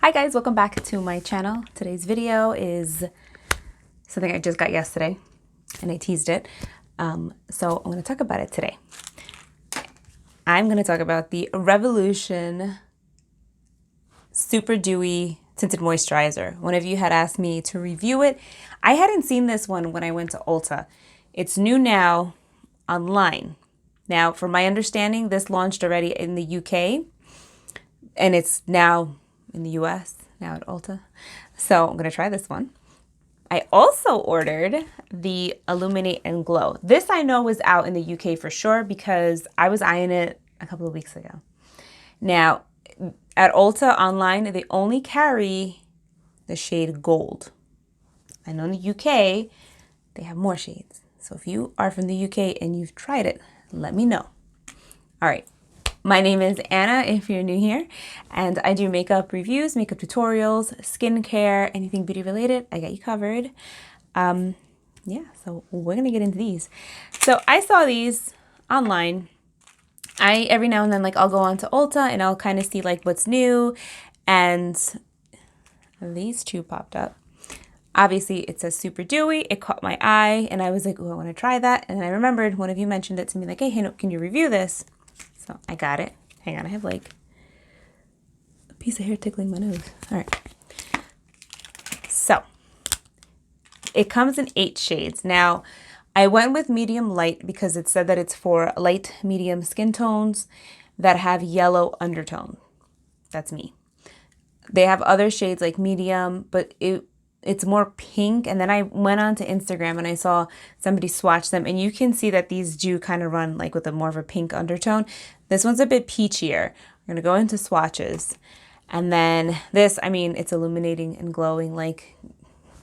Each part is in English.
Hi guys, welcome back to my channel. Today's video is something I just got yesterday and I teased it. So I'm going to talk about it today. I'm going to talk about the Revolution Super Dewy Tinted Moisturizer. One of you had asked me to review it. I hadn't seen this one when I went to Ulta. It's new now online. Now, from my understanding, this launched already in the UK and it's now in the US, now at Ulta. So I'm going to try this one. I also ordered the Illuminate and Glow. This I know was out in the UK for sure because I was eyeing it a couple of weeks ago. Now, at Ulta online, they only carry the shade Gold. I know in the UK, they have more shades. So if you are from the UK and you've tried it, let me know. All right. My name is Anna, if you're new here, and I do makeup reviews, makeup tutorials, skincare, anything beauty related. I got you covered. Yeah, so we're gonna get into these. So I saw these online. Every now and then, I'll go on to Ulta and I'll kind of see what's new, and these two popped up. Obviously, it says Super Dewy. It caught my eye, and I was like, oh, I want to try that. And I remembered one of you mentioned it to me, hey, can you review this? So I got it. Hang on, I have a piece of hair tickling my nose. All right. So it comes in 8 shades. Now, I went with medium light because it said that it's for light medium skin tones that have yellow undertone. That's me. They have other shades like medium, but it's more pink. And then I went on to Instagram and I saw somebody swatch them, and you can see that these do kind of run with a more of a pink undertone. This one's a bit peachier. We're going to go into swatches. And then this, it's illuminating and glowing.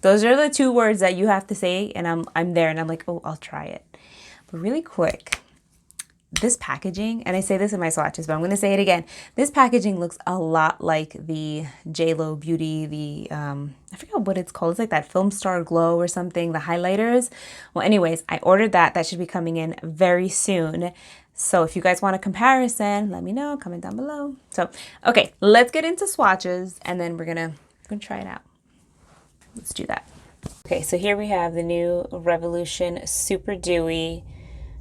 Those are the 2 words that you have to say, and I'm there and I'm like, oh, I'll try it. But really quick, this packaging, and I say this in my swatches, but I'm going to say it again. This packaging looks a lot like the JLo Beauty, I forget what it's called. It's like that Film Star Glow or something, the highlighters. Well, anyways, I ordered that. That should be coming in very soon. So if you guys want a comparison, let me know, comment down below. So, okay, let's get into swatches and then we're gonna try it out. Let's do that. Okay, so here we have the new Revolution Super Dewy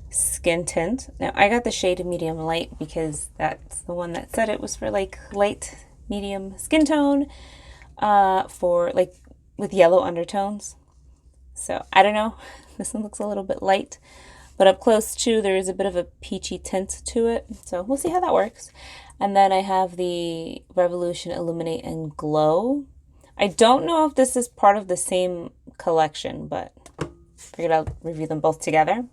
Skin Tint. Now I got the shade medium light because that's the one that said it was for light medium skin tone, for with yellow undertones. So I don't know, this one looks a little bit light, but up close too there is a bit of a peachy tint to it, so we'll see how that works. And then I have the Revolution Illuminate and Glow. I don't know if this is part of the same collection, but figured I'll review them both together.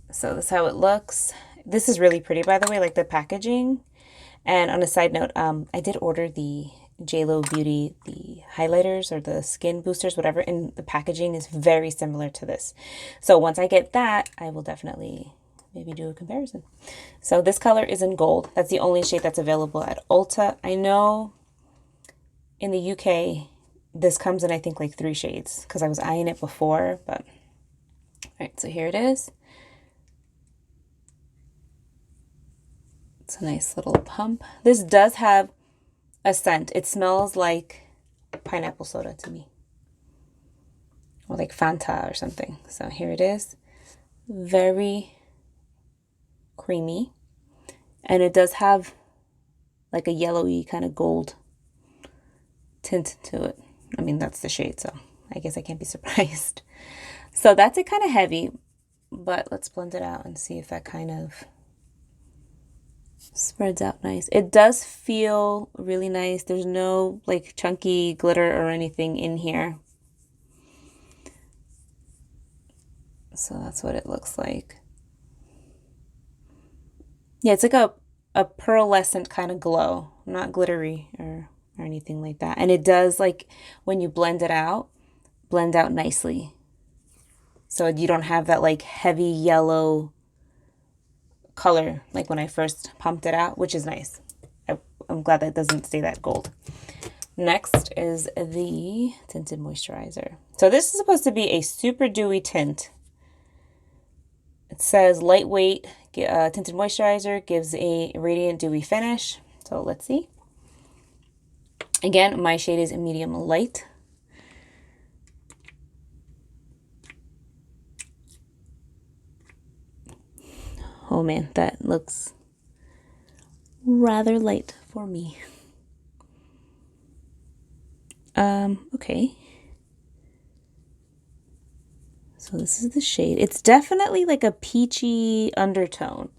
So this is how it looks. This is really pretty, by the way, the packaging. And on a side note, I did order the JLo Beauty, the highlighters or the skin boosters, whatever, and the packaging is very similar to this. So once I get that, I will definitely maybe do a comparison. So this color is in Gold. That's the only shade that's available at Ulta. I know in the UK, this comes in, I think, 3 shades because I was eyeing it before, but all right, so here it is. It's a nice little pump. This does have a scent. It smells like pineapple soda to me, or like Fanta or something. So here it is. Very creamy. And it does have a yellowy kind of gold tint to it. That's the shade, so I guess I can't be surprised. So that's it, kind of heavy, but let's blend it out and see if that kind of spreads out nice. It does feel really nice. There's no chunky glitter or anything in here. So that's what it looks like. Yeah, it's a pearlescent kind of glow, not glittery or anything like that. And it does, when you blend out nicely. So you don't have that heavy yellow color when I first pumped it out, which is nice. I'm glad that doesn't stay that gold. Next is the tinted moisturizer. So this is supposed to be a super dewy tint. It says lightweight tinted moisturizer, gives a radiant dewy finish. So let's see. Again, my shade is medium light. Oh man, that looks rather light for me. Okay. So this is the shade. It's definitely like a peachy undertone.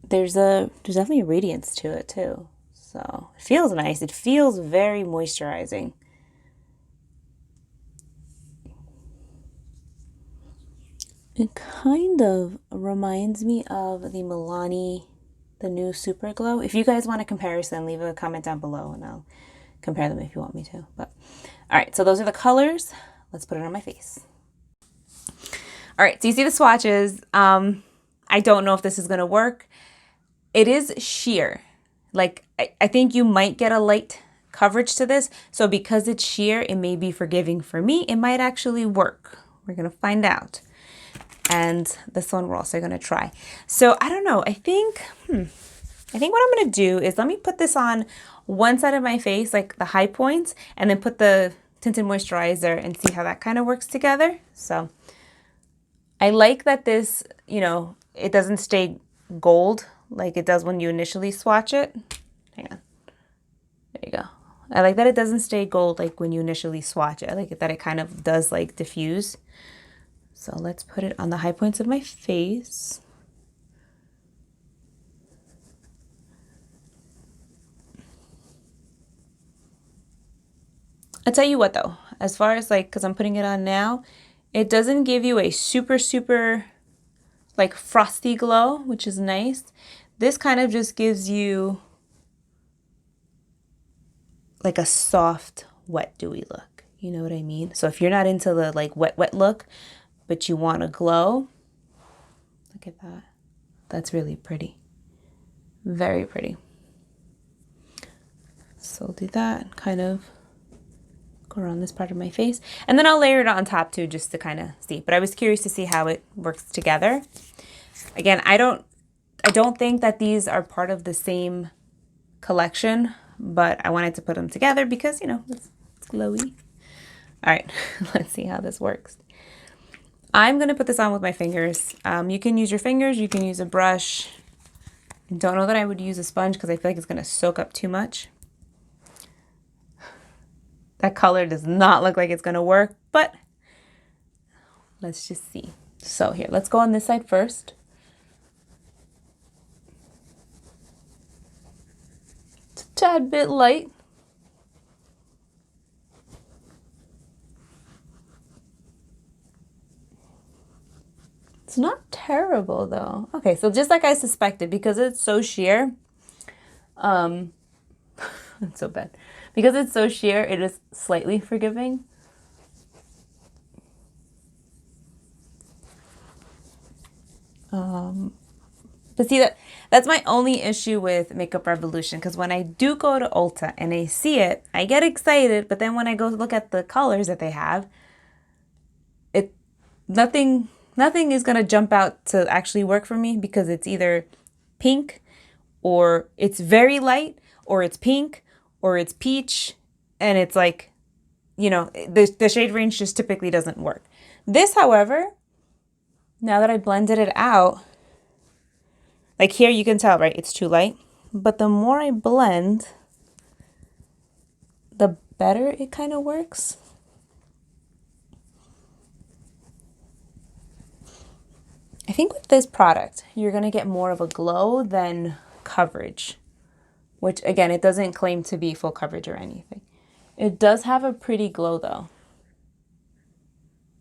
There's definitely a radiance to it too. So it feels nice. It feels very moisturizing. It kind of reminds me of the Milani, the new Super Glow. If you guys want a comparison, leave a comment down below and I'll compare them if you want me to. But all right, so those are the colors. Let's put it on my face. All right, so you see the swatches. I don't know if this is gonna work. It is sheer. Like, I think you might get a light coverage to this. So because it's sheer, it may be forgiving for me. It might actually work. We're gonna find out. And this one we're also gonna try. So I don't know, I think what I'm gonna do is let me put this on one side of my face, like the high points, and then put the tinted moisturizer and see how that kind of works together. So I like that this, you know, it doesn't stay gold like it does when you initially swatch it. Hang on. There you go. I like that it doesn't stay gold like when you initially swatch it. I like it that it kind of does like diffuse. So let's put it on the high points of my face. I'll tell you what though, as far as like, because I'm putting it on now, it doesn't give you a super like frosty glow, which is nice. This kind of just gives you like a soft, wet, dewy look. You know what I mean? So if you're not into the like wet look, but you want a glow, look at that. That's really pretty. Very pretty. So I'll do that, kind of go around this part of my face. And then I'll layer it on top too, just to kind of see. But I was curious to see how it works together. Again, I don't think that these are part of the same collection, but I wanted to put them together because, you know, it's glowy. All right, let's see how this works. I'm gonna put this on with my fingers. You can use your fingers, you can use a brush. I don't know that I would use a sponge because I feel like it's gonna soak up too much. That color does not look like it's gonna work, but let's just see. So here, let's go on this side first. It's a tad bit light. It's not terrible though. Okay, so just like I suspected, because it's so sheer, it's so bad. Because it's so sheer, it is slightly forgiving. But see, that's my only issue with Makeup Revolution, because when I do go to Ulta and I see it, I get excited, but then when I go look at the colors that they have, nothing is gonna jump out to actually work for me, because it's either pink or it's very light or it's pink or it's peach, and it's like, you know, the shade range just typically doesn't work. This, however, now that I blended it out, like here you can tell, right, it's too light, but the more I blend, the better it kind of works. I think with this product, you're gonna get more of a glow than coverage, which again, it doesn't claim to be full coverage or anything. It does have a pretty glow though.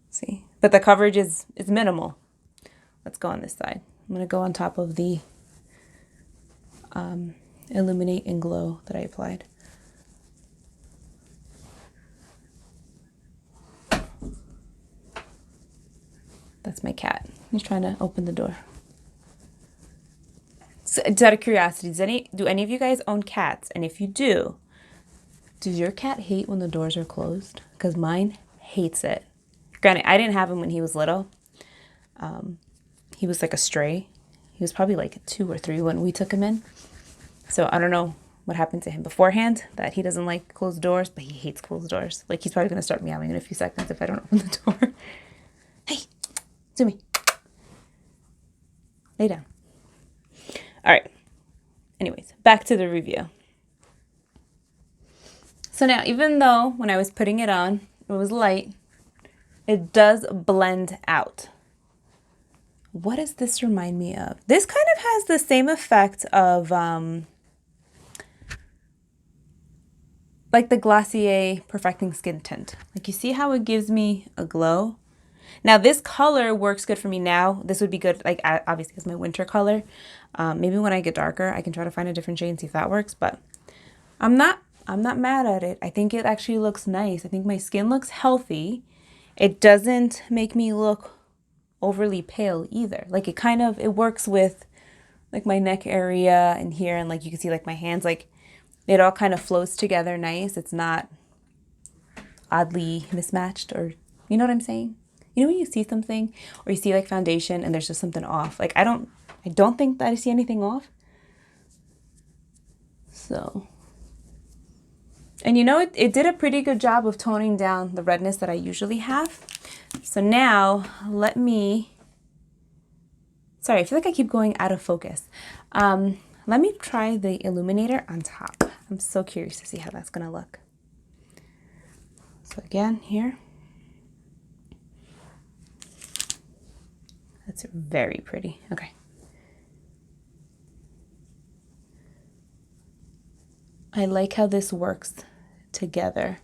See, but the coverage is minimal. Let's go on this side. I'm gonna go on top of the Illuminate and Glow that I applied. That's my cat. He's trying to open the door. So, just out of curiosity, do any of you guys own cats? And if you do, does your cat hate when the doors are closed? Because mine hates it. Granted, I didn't have him when he was little. He was like a stray. He was probably like 2 or 3 when we took him in. So I don't know what happened to him beforehand, that he doesn't like closed doors, but he hates closed doors. Like, he's probably going to start meowing in a few seconds if I don't open the door. Hey, Zumi. Lay down. All right. Anyways, back to the review. So now, even though when I was putting it on, it was light, it does blend out. What does this remind me of? This kind of has the same effect of like the Glossier Perfecting Skin Tint. Like, you see how it gives me a glow? Now, this color works good for me now. This would be good, like, obviously, as my winter color. Maybe when I get darker, I can try to find a different shade and see if that works. But I'm not mad at it. I think it actually looks nice. I think my skin looks healthy. It doesn't make me look overly pale either. Like, it works with like my neck area and here, and like you can see like my hands, like it all kind of flows together nice. It's not oddly mismatched, or you know what I'm saying? You know when you see something, or you see like foundation and there's just something off. Like, I don't think that I see anything off. So, and you know, it did a pretty good job of toning down the redness that I usually have. So now let me, sorry, I feel like I keep going out of focus. Let me try the illuminator on top. I'm so curious to see how that's gonna look. So again, here. That's very pretty. Okay. I like how this works together.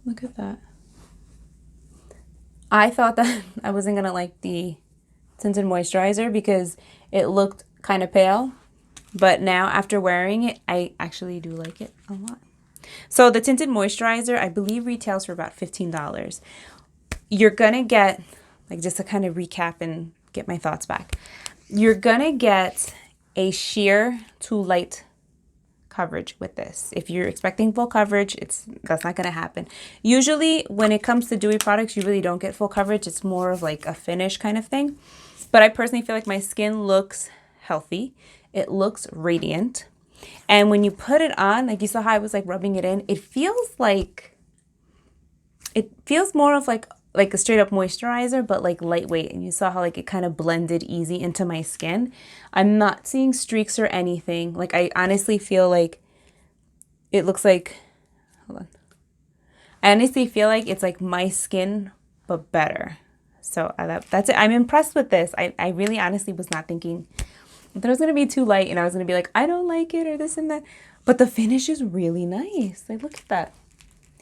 Look at that. I thought that I wasn't gonna like the tinted moisturizer because it looked kind of pale, but now after wearing it, I actually do like it a lot. So the tinted moisturizer, I believe, retails for about $15. You're gonna get, like, just to kind of recap and get my thoughts back, you're gonna get a sheer to light coverage with this. If you're expecting full coverage, that's not going to happen. Usually when it comes to dewy products, you really don't get full coverage. It's more of like a finish kind of thing. But I personally feel like my skin looks healthy. It looks radiant. And when you put it on, like you saw how I was like rubbing it in, it feels more of like a straight up moisturizer, but like lightweight. And you saw how like it kind of blended easy into my skin. I'm not seeing streaks or anything. Like, I honestly feel like it looks like, hold on. I honestly feel like it's like my skin, but better. So that's it. I'm impressed with this. I really honestly was not thinking that it was going to be too light and I was going to be like, I don't like it or this and that. But the finish is really nice. Like, look at that.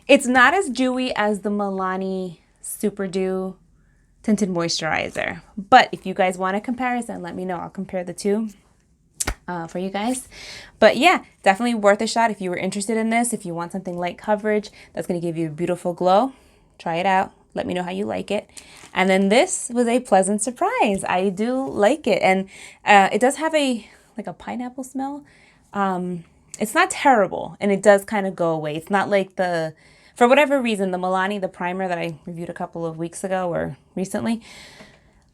It's not as dewy as the Milani Super Dew Tinted Moisturizer. But if you guys want a comparison, let me know. I'll compare the two for you guys. But yeah, definitely worth a shot if you were interested in this. If you want something light coverage that's going to give you a beautiful glow, try it out. Let me know how you like it. And then this was a pleasant surprise. I do like it. And it does have a pineapple smell. It's not terrible, and it does kind of go away. It's not like for whatever reason, the Milani, the primer that I reviewed a couple of weeks ago or recently,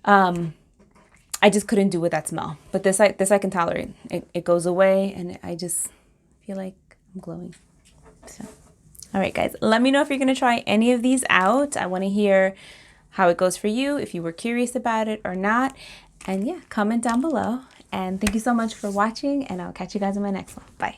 I just couldn't do with that smell. But this I can tolerate. It goes away, and I just feel like I'm glowing. So, all right, guys, let me know if you're going to try any of these out. I want to hear how it goes for you, if you were curious about it or not. And yeah, comment down below. And thank you so much for watching, and I'll catch you guys in my next one. Bye.